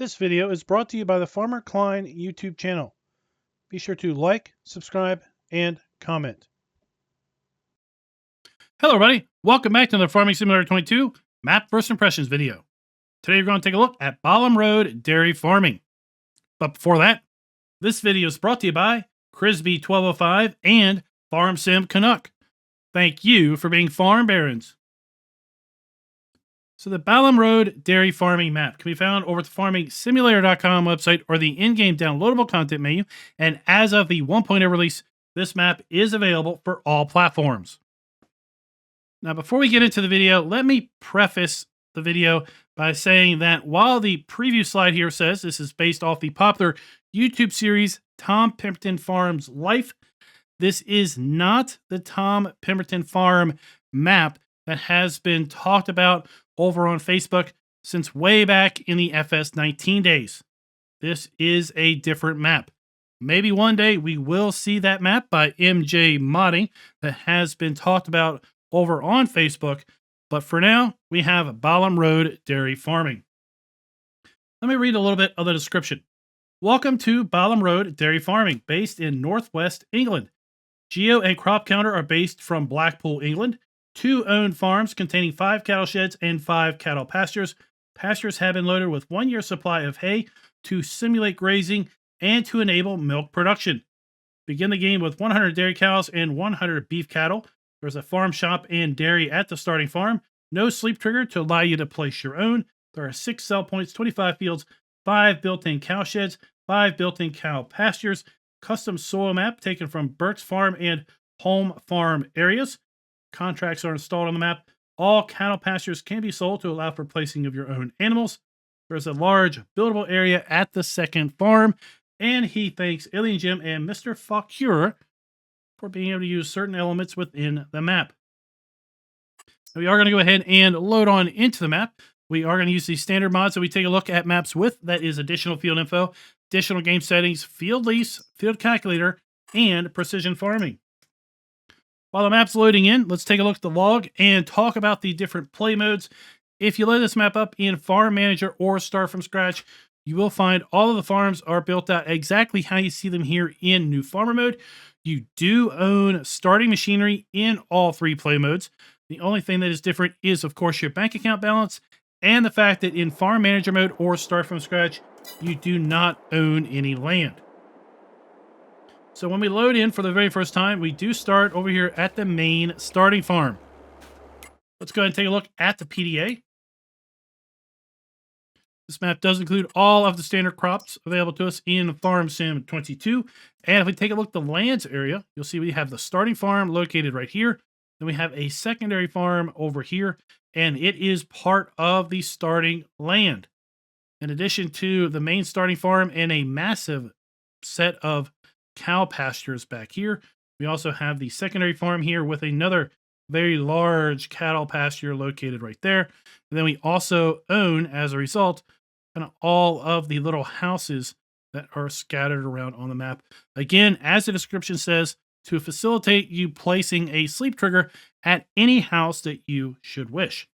This video is brought to you by the Farmer Klein YouTube channel. Be sure to like, subscribe, and comment. Hello everybody, welcome back to the Farming Simulator 22 Map First Impressions video. Today we're going to take a look at Ballam Rd Dairy Farming. But before that, this video is brought to you by Crisby 1205 and Farm Sim Canuck. Thank you for being farm barons. So the Ballam Rd Dairy Farming map can be found over at the farmingsimulator.com website or the in-game downloadable content menu. And as of the 1.0 release, this map is available for all platforms. Now, before we get into the video, let me preface the video by saying that while the preview slide here says this is based off the popular YouTube series Tom Pemberton Farm's Life, this is not the Tom Pemberton Farm map that has been talked about over on Facebook since way back in the FS19 days. This is a different map. Maybe one day we will see that map by MJ Modding that has been talked about over on Facebook, but for now, we have Ballam Rd Dairy Farming. Let me read a little bit of the description. Welcome to Ballam Rd Dairy Farming, based in Northwest England. Geo and crop counter are based from Blackpool, England. 2 owned farms containing 5 cattle sheds and 5 cattle pastures. Pastures have been loaded with 1 year's supply of hay to simulate grazing and to enable milk production. Begin the game with 100 dairy cows and 100 beef cattle. There's a farm shop and dairy at the starting farm. No sleep trigger to allow you to place your own. There are 6 sell points, 25 fields, 5 built-in cow sheds, 5 built-in cow pastures, custom soil map taken from Birks farm and home farm areas. Contracts are installed on the map. All cattle pastures can be sold to allow for placing of your own animals. There's a large buildable area at the second farm, and he thanks Alien Jim and Mr. Facure for being able to use certain elements within the map. We are going to go ahead and load on into the map. We are going to use the standard mods that we take a look at maps with. That is additional field info, additional game settings, field lease, field calculator, and precision farming. While the map's loading in, let's take a look at the log and talk about the different play modes. If you load this map up in Farm Manager or Start from Scratch, you will find all of the farms are built out exactly how you see them here in New Farmer mode. You do own starting machinery in all 3 play modes. The only thing that is different is, of course, your bank account balance and the fact that in Farm Manager mode or Start from Scratch, you do not own any land. So when we load in for the very first time, we do start over here at the main starting farm. Let's go ahead and take a look at the PDA. This map does include all of the standard crops available to us in Farm Sim 22. And if we take a look at the lands area, you'll see we have the starting farm located right here. Then we have a secondary farm over here, and it is part of the starting land. In addition to the main starting farm and a massive set of cow pastures back here, we also have the secondary farm here with another very large cattle pasture located right there. And then we also own, as a result, kind of all of the little houses that are scattered around on the map. Again, as the description says, to facilitate you placing a sleep trigger at any house that you should wish.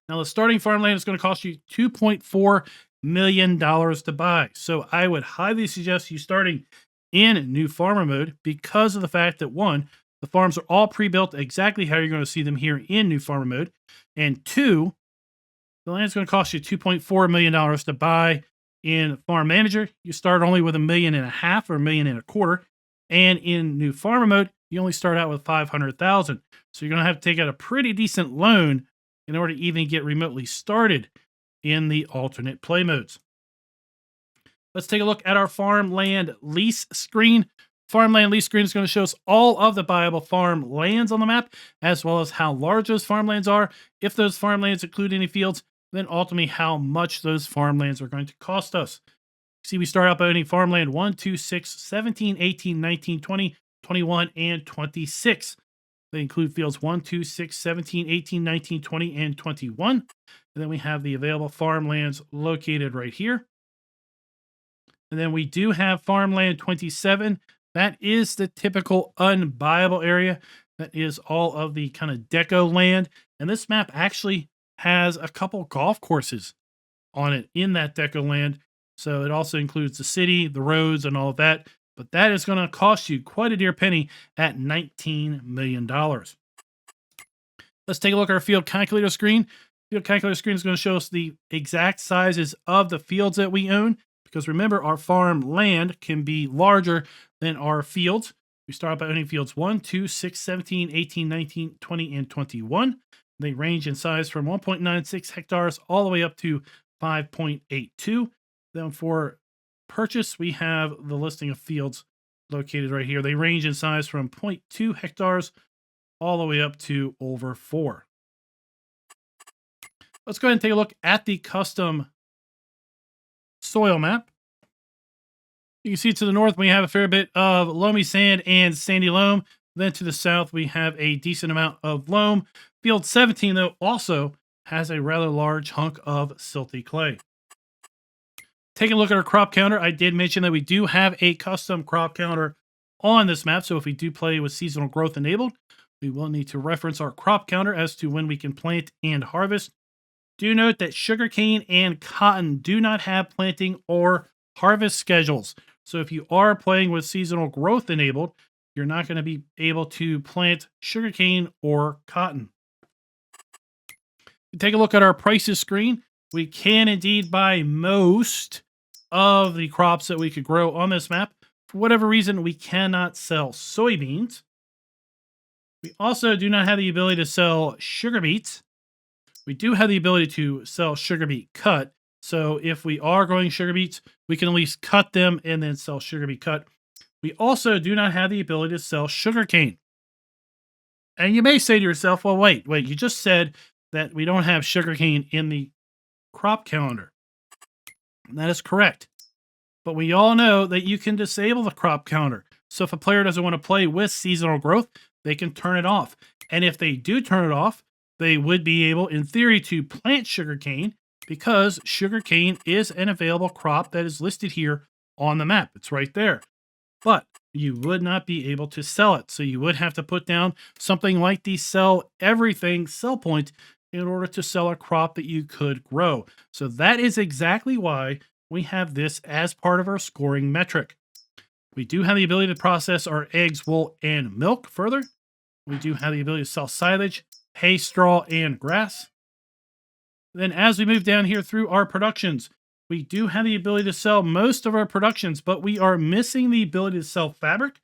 Now, the starting farmland is going to cost you $2.4 million to buy. So I would highly suggest you starting in New Farmer mode because of the fact that, 1, the farms are all pre-built exactly how you're going to see them here in New Farmer mode. And 2, the land is going to cost you $2.4 million to buy. In Farm Manager, you start only with $1.5 million or $1.25 million. And in New Farmer mode, you only start out with $500,000. So you're going to have to take out a pretty decent loan in order to even get remotely started in the alternate play modes. Let's take a look at our farmland lease screen. Farmland lease screen is going to show us all of the viable farm lands on the map, as well as how large those farmlands are, if those farmlands include any fields, then ultimately how much those farmlands are going to cost us. See, we start out by owning farmland 1, 2, 6, 17, 18, 19, 20, 21, and 26. They include fields 1, 2, 6, 17, 18, 19, 20, and 21. And then we have the available farmlands located right here. And then we do have farmland 27. That is the typical unbuyable area. That is all of the kind of deco land. And this map actually has a couple golf courses on it in that deck of land. So it also includes the city, the roads, and all of that. But that is going to cost you quite a dear penny at $19 million. Let's take a look at our field calculator screen. Field calculator screen is going to show us the exact sizes of the fields that we own. Because remember, our farm land can be larger than our fields. We start by owning fields 1, 2, 6, 17, 18, 19, 20, and 21. They range in size from 1.96 hectares all the way up to 5.82. Then for purchase, we have the listing of fields located right here. They range in size from 0.2 hectares all the way up to over 4. Let's go ahead and take a look at the custom soil map. You can see to the north, we have a fair bit of loamy sand and sandy loam. Then to the south, we have a decent amount of loam. Field 17, though, also has a rather large hunk of silty clay. Taking a look at our crop counter, I did mention that we do have a custom crop counter on this map. So if we do play with seasonal growth enabled, we will need to reference our crop counter as to when we can plant and harvest. Do note that sugarcane and cotton do not have planting or harvest schedules. So if you are playing with seasonal growth enabled, you're not going to be able to plant sugarcane or cotton. Take a look at our prices screen. We can indeed buy most of the crops that we could grow on this map. For whatever reason, we cannot sell soybeans. We also do not have the ability to sell sugar beets. We do have the ability to sell sugar beet cut. So if we are growing sugar beets, we can at least cut them and then sell sugar beet cut. We also do not have the ability to sell sugar cane. And you may say to yourself, well, wait, you just said that we don't have sugar cane in the crop calendar. And that is correct. But we all know that you can disable the crop calendar. So if a player doesn't want to play with seasonal growth, they can turn it off. And if they do turn it off, they would be able, in theory, to plant sugarcane because sugarcane is an available crop that is listed here on the map. It's right there. But you would not be able to sell it. So you would have to put down something like the sell everything sell point in order to sell a crop that you could grow. So that is exactly why we have this as part of our scoring metric. We do have the ability to process our eggs, wool, and milk further. We do have the ability to sell silage, hay, straw, and grass. Then as we move down here through our productions, we do have the ability to sell most of our productions, but we are missing the ability to sell fabric.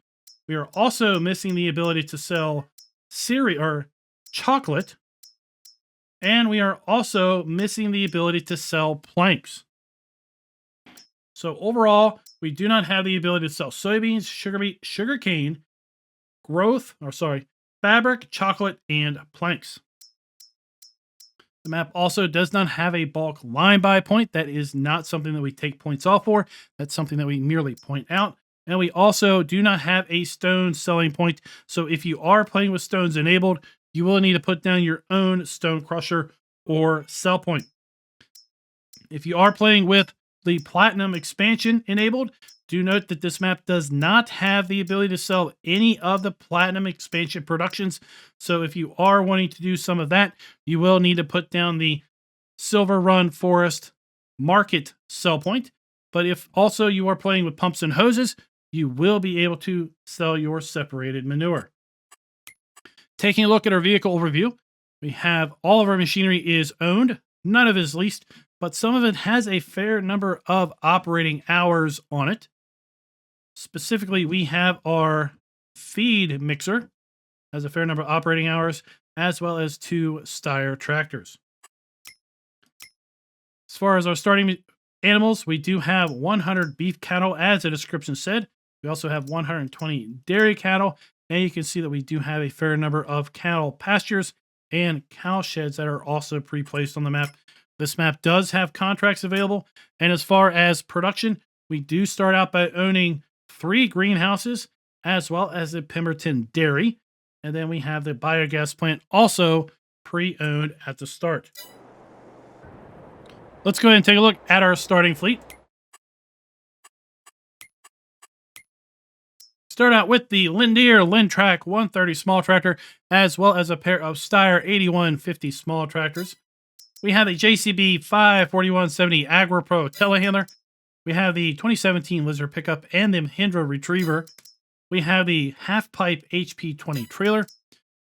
We are also missing the ability to sell cereal or chocolate. And we are also missing the ability to sell planks. So overall, we do not have the ability to sell soybeans, sugar beet, sugarcane, fabric, chocolate, and planks. The map also does not have a bulk line buy point. That is not something that we take points off for. That's something that we merely point out. And we also do not have a stone selling point. So if you are playing with stones enabled, you will need to put down your own stone crusher or sell point. If you are playing with the platinum expansion enabled, do note that this map does not have the ability to sell any of the platinum expansion productions. So if you are wanting to do some of that, you will need to put down the Silver Run Forest market sell point. But if also you are playing with pumps and hoses, you will be able to sell your separated manure. Taking a look at our vehicle overview, we have all of our machinery is owned, none of it is leased, but some of it has a fair number of operating hours on it. Specifically, we have our feed mixer, has a fair number of operating hours, as well as 2 Steyr tractors. As far as our starting animals, we do have 100 beef cattle, as the description said. We also have 120 dairy cattle, and you can see that we do have a fair number of cattle pastures and cow sheds that are also pre-placed on the map. This map does have contracts available, and as far as production, we do start out by owning 3 greenhouses, as well as the Pemberton Dairy. And then we have the biogas plant also pre-owned at the start. Let's go ahead and take a look at our starting fleet. Start out with the Lindeer Lintrac 130 small tractor, as well as a pair of Steyr 8150 small tractors. We have the JCB 54170 Agri Pro telehandler. We have the 2017 Lizard pickup and the Mahindra Retriever. We have the half pipe HP20 trailer.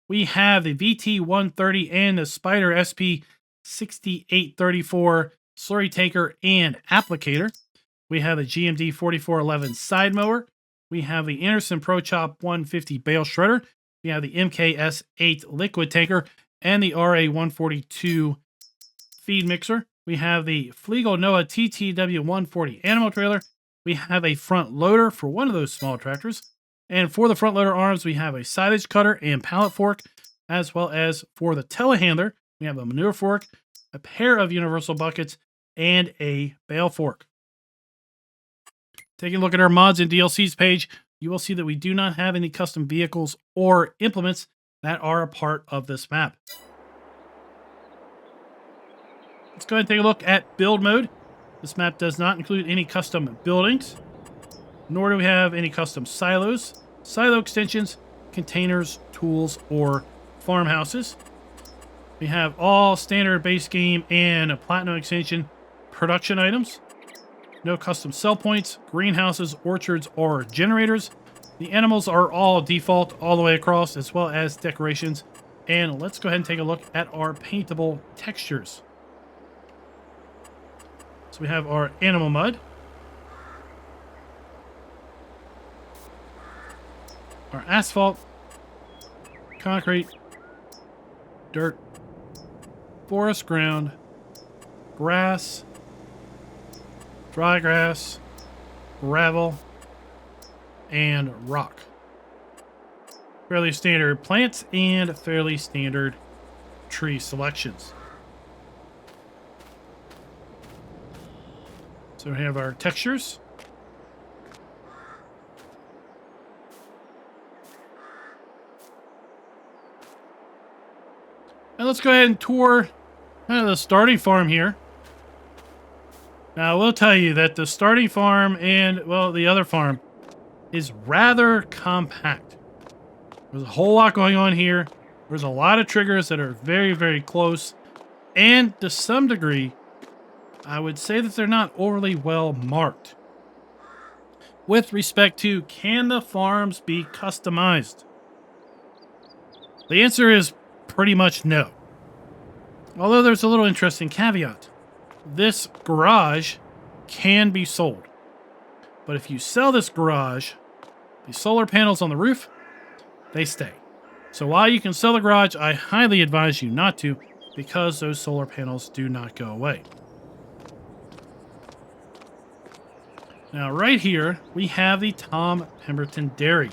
We have the VT130 and the Spider SP 6834 slurry tanker and applicator. We have the GMD 4411 side mower. We have the Anderson Pro Chop 150 bale shredder. We have the MKS 8 liquid tanker and the RA 142 feed mixer. We have the Fliegel Noah TTW 140 animal trailer. We have a front loader for one of those small tractors. And for the front loader arms, we have a silage cutter and pallet fork, as well as for the telehandler, we have a manure fork, a pair of universal buckets, and a bale fork. Taking a look at our mods and DLCs page, you will see that we do not have any custom vehicles or implements that are a part of this map. Let's go ahead and take a look at build mode. This map does not include any custom buildings, nor do we have any custom silos, silo extensions, containers, tools, or farmhouses. We have all standard base game and platinum extension production items. No custom sell points, greenhouses, orchards, or generators. The animals are all default all the way across, as well as decorations. And let's go ahead and take a look at our paintable textures. So we have our animal mud, our asphalt, concrete, dirt, forest ground, grass, dry grass, gravel, and rock. Fairly standard plants and fairly standard tree selections. So we have our textures. And let's go ahead and tour kind of the starting farm here. Now, I will tell you that the starting farm and, well, the other farm is rather compact. There's a whole lot going on here. There's a lot of triggers that are very, very close. And to some degree, I would say that they're not overly well marked. With respect to, can the farms be customized? The answer is pretty much no. Although there's a little interesting caveat. This garage can be sold. But if you sell this garage, the solar panels on the roof, they stay. So while you can sell the garage, I highly advise you not to, because those solar panels do not go away. Now right here, we have the Tom Pemberton Dairy.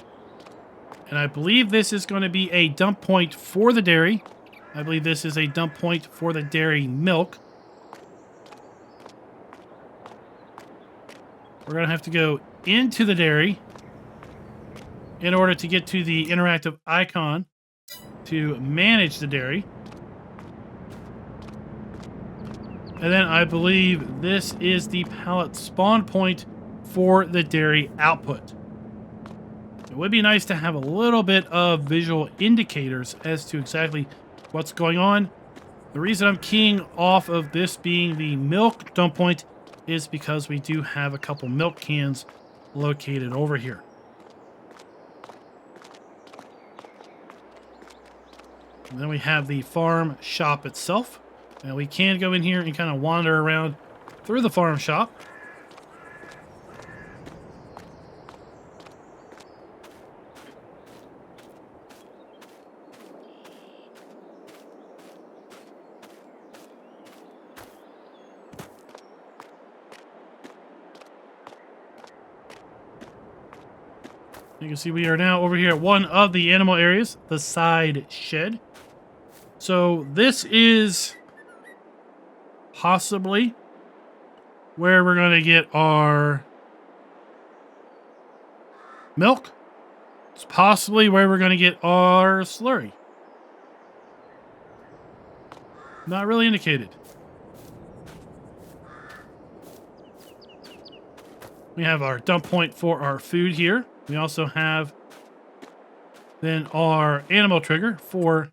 And I believe this is going to be a dump point for the dairy. I believe this is a dump point for the dairy milk. We're going to have to go into the dairy in order to get to the interactive icon to manage the dairy. And then I believe this is the pallet spawn point for the dairy output. It would be nice to have a little bit of visual indicators as to exactly what's going on. The reason I'm keying off of this being the milk dump point is because we do have a couple milk cans located over here. And then we have the farm shop itself. Now we can go in here and kind of wander around through the farm shop. You can see we are now over here at one of the animal areas, the side shed. So this is possibly where we're going to get our milk. It's possibly where we're going to get our slurry. Not really indicated. We have our dump point for our food here. We also have then our animal trigger for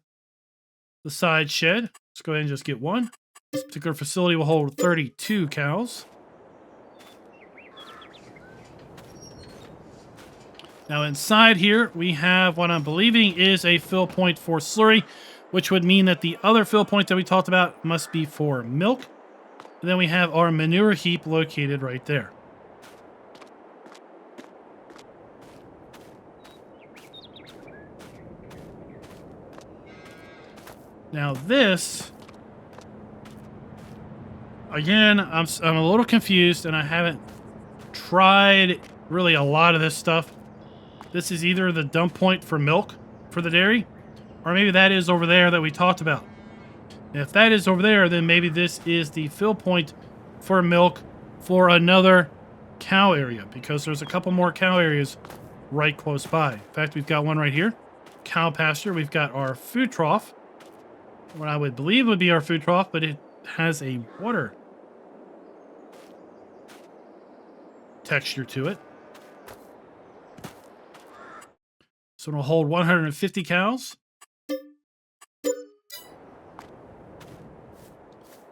the side shed. Let's go ahead and just get one. This particular facility will hold 32 cows. Now inside here, we have what I'm believing is a fill point for slurry, which would mean that the other fill point that we talked about must be for milk. And then we have our manure heap located right there. Now this, again, I'm a little confused, and I haven't tried really a lot of this stuff. This is either the dump point for milk for the dairy, or maybe that is over there that we talked about. And if that is over there, then maybe this is the fill point for milk for another cow area, because there's a couple more cow areas right close by. In fact, we've got one right here, cow pasture. We've got our food trough, what I would believe would be our food trough, but it has a water texture to it. So it'll hold 150 cows.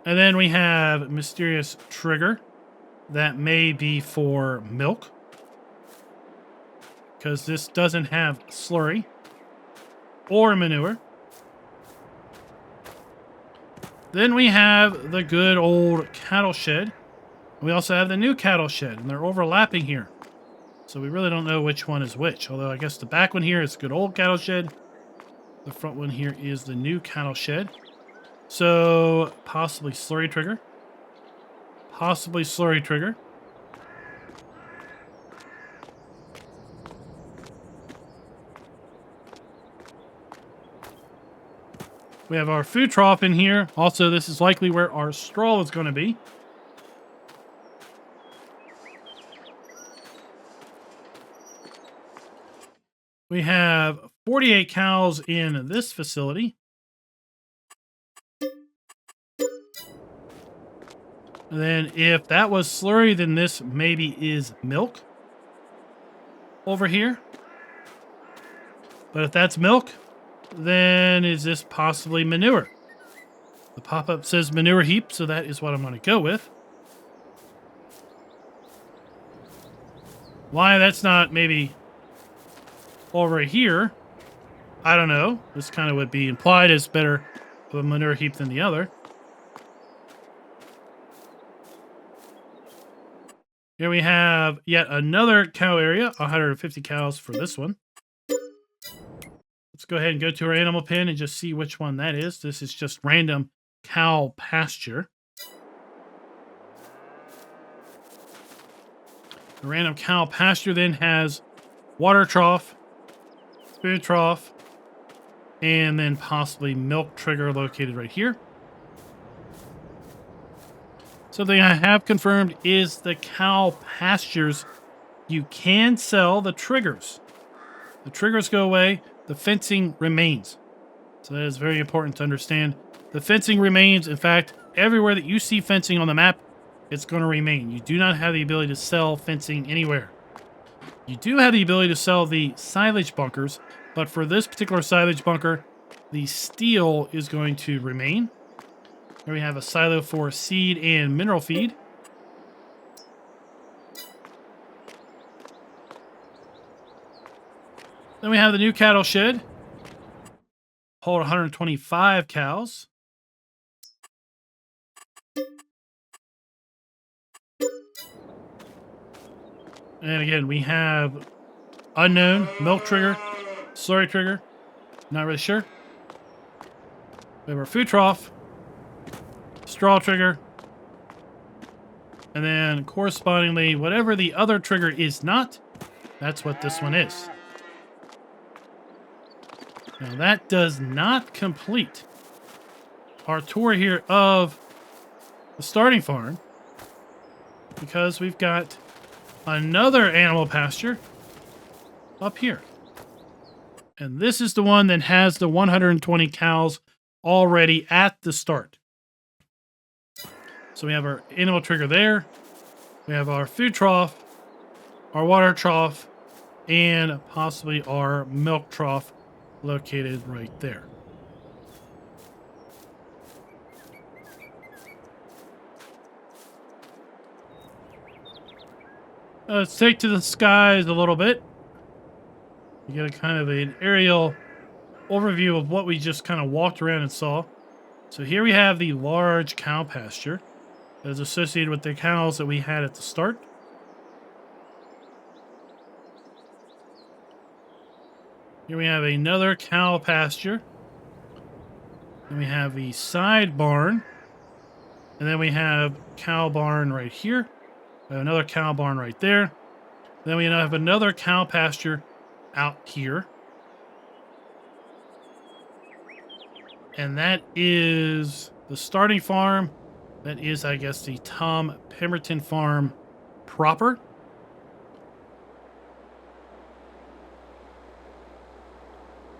And then we have mysterious trigger that may be for milk, because this doesn't have slurry or manure. Then we have the good old cattle shed. We also have the new cattle shed, and they're overlapping here. So we really don't know which one is which. Although I guess the back one here is good old cattle shed. The front one here is the new cattle shed. So possibly slurry trigger. Possibly slurry trigger. We have our food trough in here. Also, this is likely where our straw is going to be. We have 48 cows in this facility. And then if that was slurry, then this maybe is milk over here. But if that's milk, then is this possibly manure? The pop-up says manure heap, so that is what I'm going to go with. Why that's not maybe over here, I don't know. This kind of would be implied as better of a manure heap than the other. Here we have yet another cow area, 150 cows for this one. Let's go ahead and go to our animal pen and just see which one that is. This is just random cow pasture. The random cow pasture then has water trough, food trough, and then possibly milk trigger located right here. Something I have confirmed is the cow pastures. You can sell the triggers. The triggers go away. The fencing remains. So that is very important to understand. The fencing remains. In fact, everywhere that you see fencing on the map, it's going to remain. You do not have the ability to sell fencing anywhere. You do have the ability to sell the silage bunkers, but for this particular silage bunker, the steel is going to remain. Here we have a silo for seed and mineral feed. Then we have the new cattle shed. Hold 125 cows. And again, we have unknown, milk trigger, slurry trigger. Not really sure. We have our food trough, straw trigger, and then correspondingly, whatever the other trigger is not, that's what this one is. Now that does not complete our tour here of the starting farm, because we've got another animal pasture up here. And this is the one that has the 120 cows already at the start. So we have our animal trigger there. We have our food trough, our water trough, and possibly our milk trough located right there. Let's take to the skies a little bit. You get a kind of an aerial overview of what we just kind of walked around and saw. So here we have the large cow pasture that is associated with the cows that we had at the start. Here we have another cow pasture. Then we have the side barn. And then we have cow barn right here. We have another cow barn right there. Then we have another cow pasture out here. And that is the starting farm. That is, I guess, the Tom Pemberton farm proper.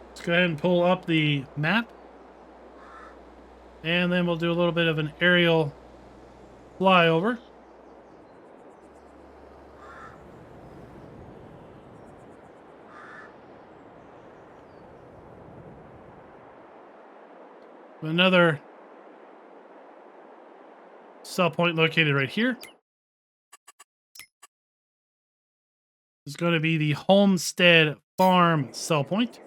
Let's go ahead and pull up the map. And then we'll do a little bit of an aerial flyover. Another sell point located right here is going to be the Homestead Farm sell point.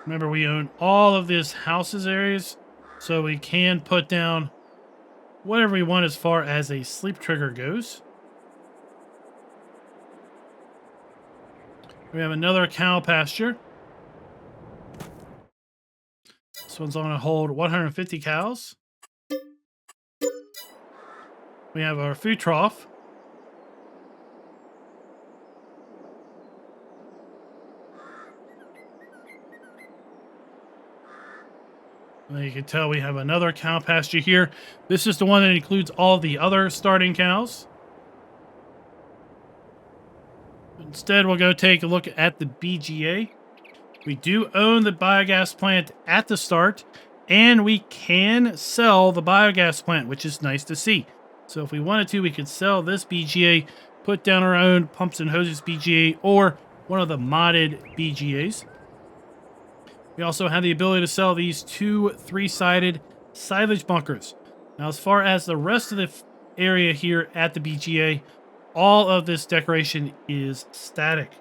Remember, we own all of this houses areas, so we can put down whatever we want as far as a sleep trigger goes. We have another cow pasture. This one's going to hold 150 cows. We have our food trough. And you can tell we have another cow pasture here. This is the one that includes all the other starting cows. Instead, we'll go take a look at the BGA. We do own the biogas plant at the start, and we can sell the biogas plant, which is nice to see. So if we wanted to, we could sell this BGA, put down our own pumps and hoses BGA, or one of the modded BGAs. We also have the ability to sell these two 3-sided silage bunkers. Now, as far as the rest of the area here at the BGA, all of this decoration is static.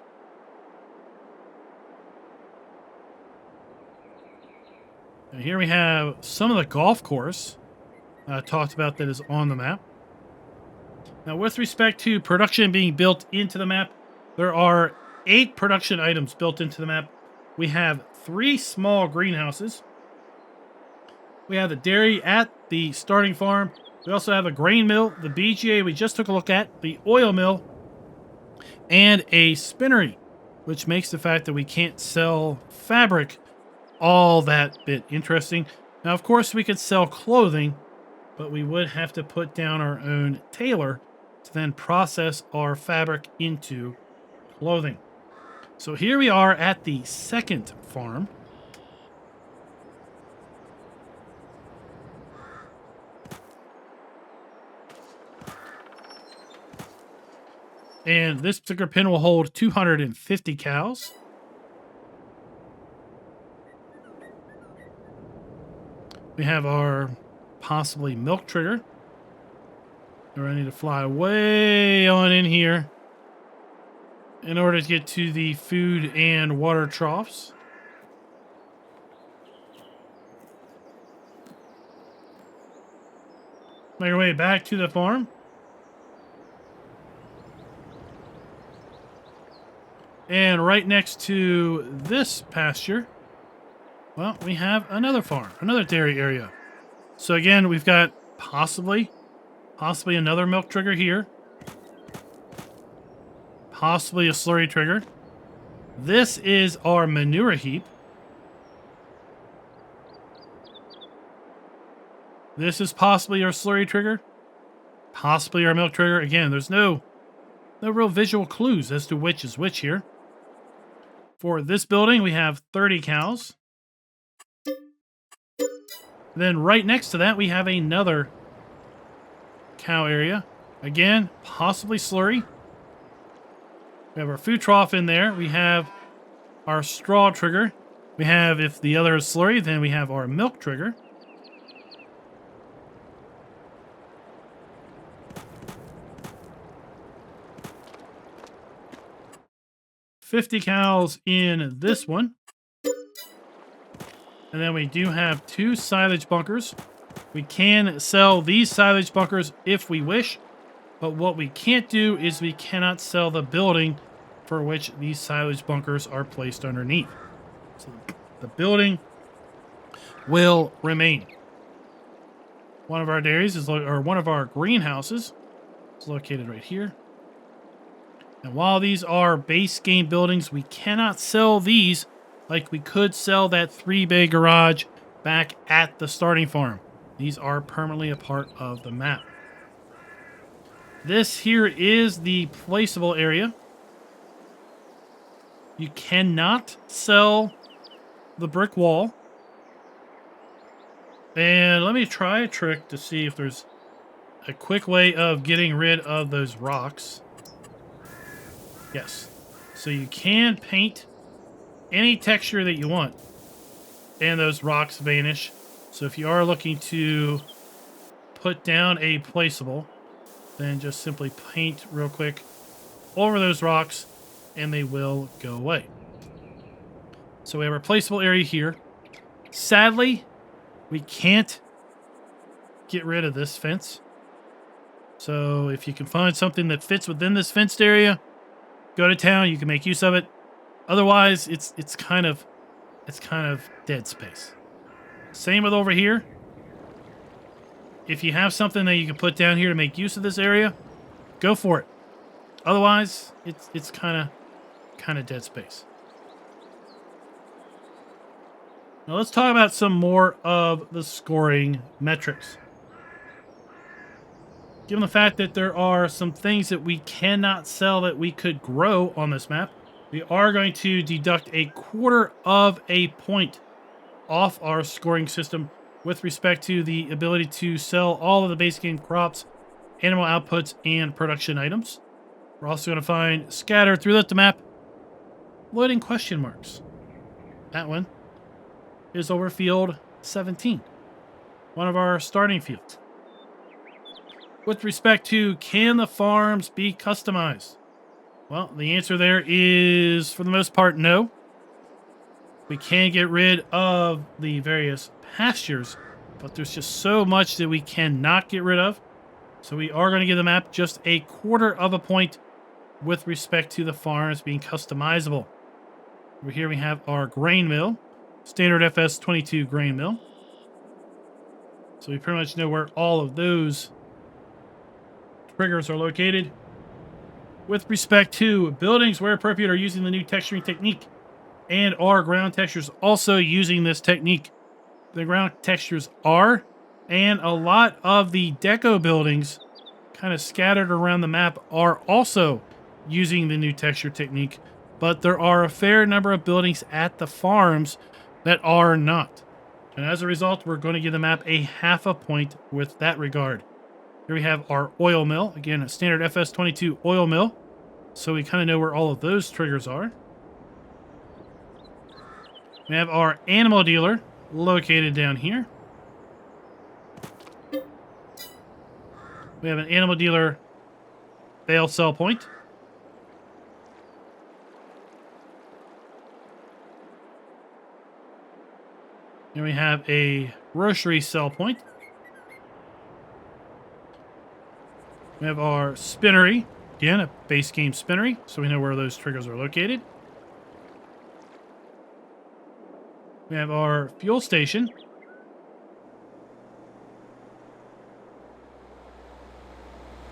And here we have some of the golf course I talked about that is on the map. Now, with respect to production being built into the map, there are 8 production items built into the map. We have 3 small greenhouses. We have the dairy at the starting farm. We also have a grain mill, the BGA we just took a look at, the oil mill, and a spinnery, which makes the fact that we can't sell fabric all that bit interesting. Now, of course, we could sell clothing, but we would have to put down our own tailor to then process our fabric into clothing. So here we are at the second farm. And this particular pen will hold 250 cows. We have our possibly milk trigger. We're going to need to fly way on in here in order to get to the food and water troughs. Make our way back to the farm. And right next to this pasture, well, we have another farm, another dairy area. So again, we've got possibly another milk trigger here. Possibly a slurry trigger. This is our manure heap. This is possibly our slurry trigger. Possibly our milk trigger. Again, there's no real visual clues as to which is which here. For this building, we have 30 cows. Then right next to that, we have another cow area. Again, possibly slurry. We have our food trough in there. We have our straw trigger. We have, if the other is slurry, then we have our milk trigger. 50 cows in this one. And then we do have 2 silage bunkers. We can sell these silage bunkers if we wish, but what we can't do is we cannot sell the building for which these silage bunkers are placed underneath. So the building will remain. One of our dairies is, or one of our greenhouses is located right here. And while these are base game buildings, we cannot sell these like we could sell that 3-bay garage back at the starting farm. These are permanently a part of the map. This here is the placeable area. You cannot sell the brick wall. And let me try a trick to see if there's a quick way of getting rid of those rocks. Yes. So you can paint any texture that you want, and those rocks vanish. So if you are looking to put down a placeable, then just simply paint real quick over those rocks and they will go away. So we have our placeable area here. Sadly, we can't get rid of this fence. So if you can find something that fits within this fenced area, go to town, you can make use of it. Otherwise, it's kind of dead space. Same with over here. If you have something that you can put down here to make use of this area, go for it. Otherwise, it's kind of dead space. Now let's talk about some more of the scoring metrics. Given the fact that there are some things that we cannot sell that we could grow on this map, we are going to deduct a 1/4 of a point off our scoring system with respect to the ability to sell all of the base game crops, animal outputs, and production items. We're also going to find scattered throughout the map loading question marks. That one is over field 17, one of our starting fields. With respect to, can the farms be customized? Well, the answer there is, for the most part, no. We can get rid of the various pastures, but there's just so much that we cannot get rid of. So we are going to give the map just a 1/4 of a point with respect to the farms being customizable. Over here we have our grain mill, standard FS22 grain mill. So we pretty much know where all of those triggers are located. With respect to buildings, where appropriate, are using the new texturing technique, and our ground textures also using this technique. The ground textures are, and a lot of the deco buildings kind of scattered around the map are also using the new texture technique, but there are a fair number of buildings at the farms that are not. And as a result, we're going to give the map a 1/2 point with that regard. Here we have our oil mill. Again, a standard FS22 oil mill. So we kind of know where all of those triggers are. We have our animal dealer located down here. We have an animal dealer bale sell point. Here we have a grocery sell point. We have our spinnery. Again, a base game spinnery, so we know where those triggers are located. We have our fuel station.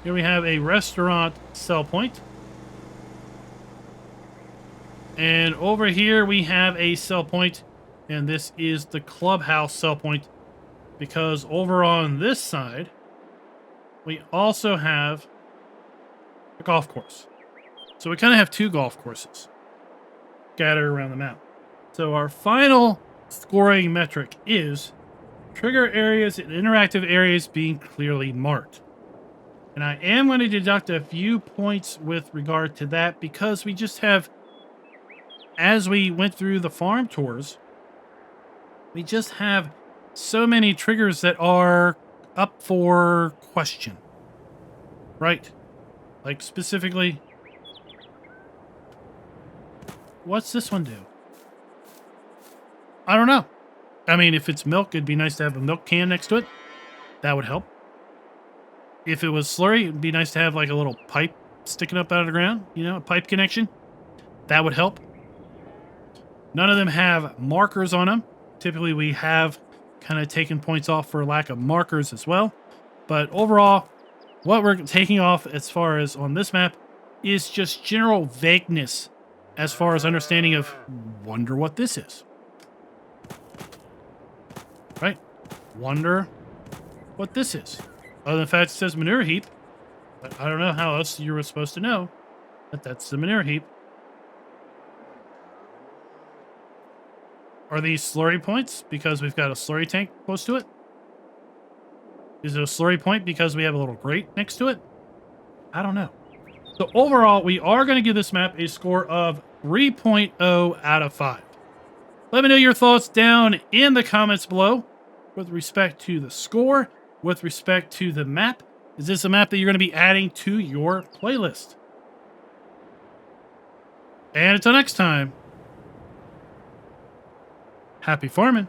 Here we have a restaurant sell point. And over here we have a sell point, and this is the clubhouse sell point, because over on this side, we also have a golf course. So we kind of have 2 golf courses scattered around the map. So our final scoring metric is trigger areas and interactive areas being clearly marked. And I am going to deduct a few points with regard to that, because we just have, as we went through the farm tours, we just have so many triggers that are up for question. Right? Like specifically, What's this one do? I don't know. I mean, if it's milk, it'd be nice to have a milk can next to it. That would help. If it was slurry, it'd be nice to have like a little pipe sticking up out of the ground, you know, a pipe connection. That would help. None of them have markers on them. Typically, we have kind of taken points off for lack of markers as well. But overall, what we're taking off as far as on this map is just general vagueness as far as understanding of wonder what this is. Right? Wonder what this is. Other than the fact it says manure heap. But I don't know how else you were supposed to know that that's the manure heap. Are these slurry points because we've got a slurry tank close to it? Is it a slurry point because we have a little grate next to it? I don't know. So overall, we are going to give this map a score of 3.0 out of 5. Let me know your thoughts down in the comments below with respect to the score, with respect to the map. Is this a map that you're going to be adding to your playlist? And until next time, happy farming.